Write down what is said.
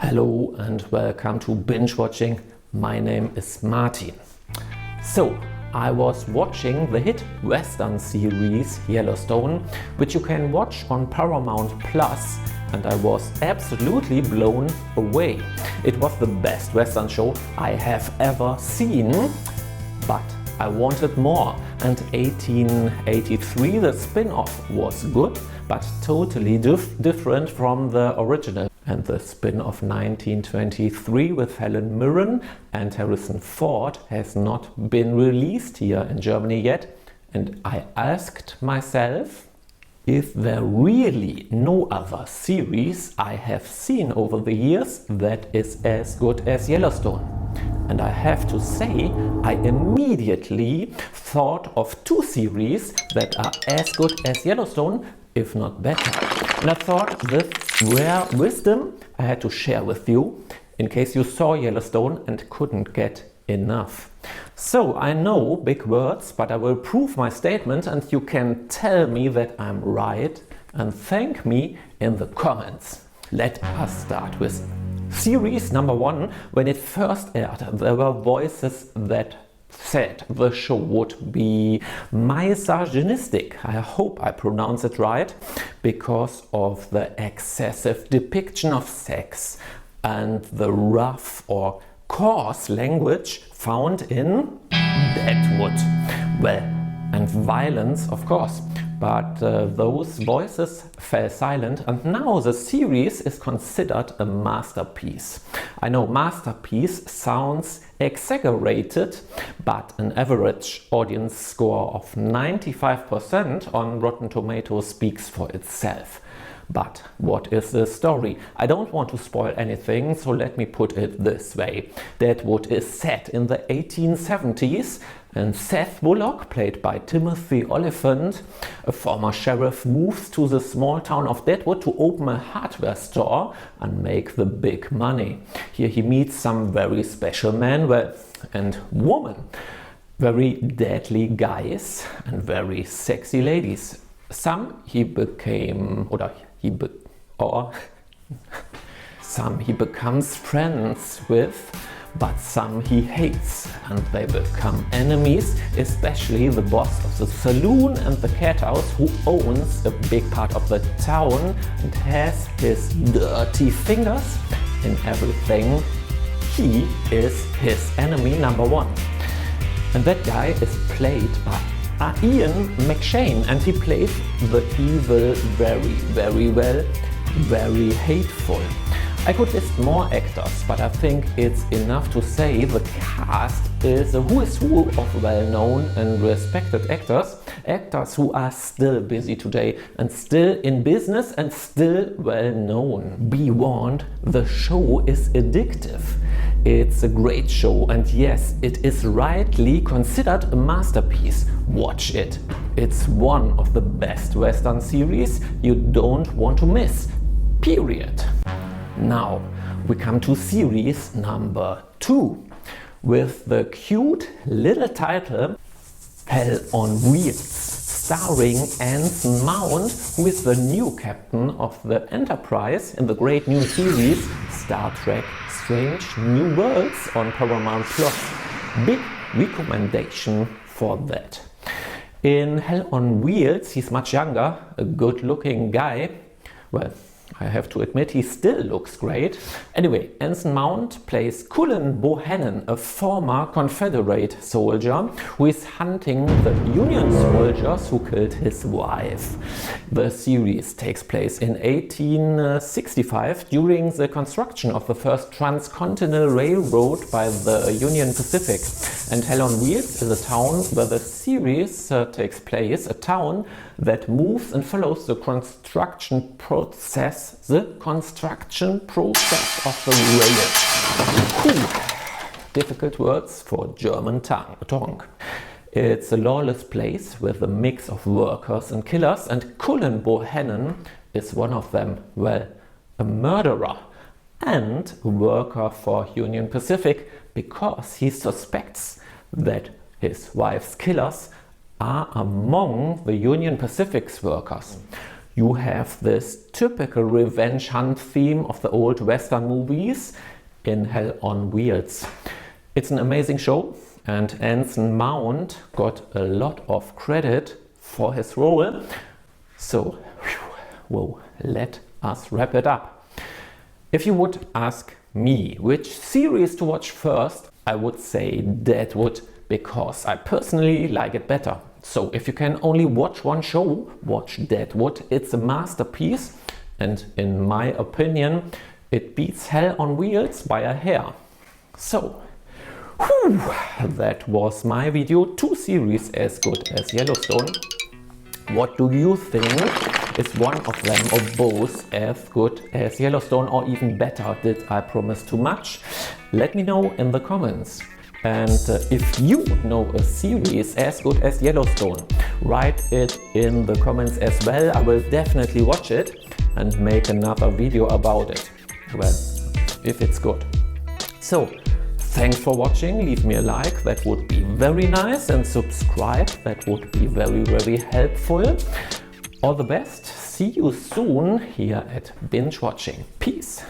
Hello and welcome to Binge Watching. My name is Martin. So, I was watching the hit Western series Yellowstone, which you can watch on Paramount Plus, and I was absolutely blown away. It was the best Western show I have ever seen, but I wanted more. And 1883, the spin-off, was good, but totally different from the original. And the spin-off 1923 with Helen Mirren and Harrison Ford has not been released here in Germany yet. And I asked myself, is there really no other series I have seen over the years that is as good as Yellowstone? And I have to say, I immediately thought of two series that are as good as Yellowstone, if not better. And I thought this rare wisdom I had to share with you in case you saw Yellowstone and couldn't get enough. So I know big words, but I will prove my statement and you can tell me that I'm right and thank me in the comments. Let us start with series number 1. When it first aired, there were voices that said the show would be misogynistic. I hope I pronounce it right, because of the excessive depiction of sex and the rough or coarse language found in Deadwood. Well, and violence, of course. But those voices fell silent, and now the series is considered a masterpiece. I know masterpiece sounds exaggerated, but an average audience score of 95% on Rotten Tomatoes speaks for itself. But what is the story? I don't want to spoil anything, so let me put it this way. Deadwood is set in the 1870s, and Seth Bullock, played by Timothy Olyphant, a former sheriff, moves to the small town of Deadwood to open a hardware store and make the big money. Here he meets some very special men and women, very deadly guys and very sexy ladies. Some he becomes friends with, but some he hates, and they become enemies, especially the boss of the saloon and the cat house, who owns a big part of the town and has his dirty fingers in everything. He is his enemy number 1. And that guy is played by Ian McShane, and he plays the evil very, very well, very hateful. I could list more actors, but I think it's enough to say the cast is a who is who of well-known and respected actors who are still busy today and still in business and still well-known. Be warned, the show is addictive. It's a great show, and yes, it is rightly considered a masterpiece. Watch it. It's one of the best Western series you don't want to miss. Period. Now we come to series number 2 with the cute little title Hell on Wheels, starring Anson Mount, who is the new captain of the Enterprise in the great new series Star Trek Strange New Worlds on Paramount Plus. Big recommendation for that. In Hell on Wheels he's much younger, a good looking guy. Well, I have to admit, he still looks great. Anyway, Anson Mount plays Cullen Bohannon, a former Confederate soldier who is hunting the Union soldiers who killed his wife. The series takes place in 1865 during the construction of the first transcontinental railroad by the Union Pacific. And Hell on Wheels is a town where the series takes place, a town that moves and follows the construction process of the rail. Difficult words for German tongue. It's a lawless place with a mix of workers and killers, and Cullen Bohannon is one of them. Well, a murderer and a worker for Union Pacific, because he suspects that his wife's killers are among the Union Pacific's workers. you have this typical revenge hunt theme of the old Western movies in Hell on Wheels. It's an amazing show, and Anson Mount got a lot of credit for his role. So, whoa, let us wrap it up. If you would ask me which series to watch first, I would say Deadwood, because I personally like it better. So if you can only watch one show, watch Deadwood. It's a masterpiece, and in my opinion, it beats Hell on Wheels by a hair. So, that was my video. 2 series as good as Yellowstone. What do you think? Is one of them or both as good as Yellowstone, or even better? Did I promise too much? Let me know in the comments. And if you know a series as good as Yellowstone, write it in the comments as well. I will definitely watch it and make another video about it. Well, if it's good. So, thanks for watching. Leave me a like, that would be very nice, and subscribe, that would be very, very helpful. All the best. See you soon here at Binge Watching. Peace.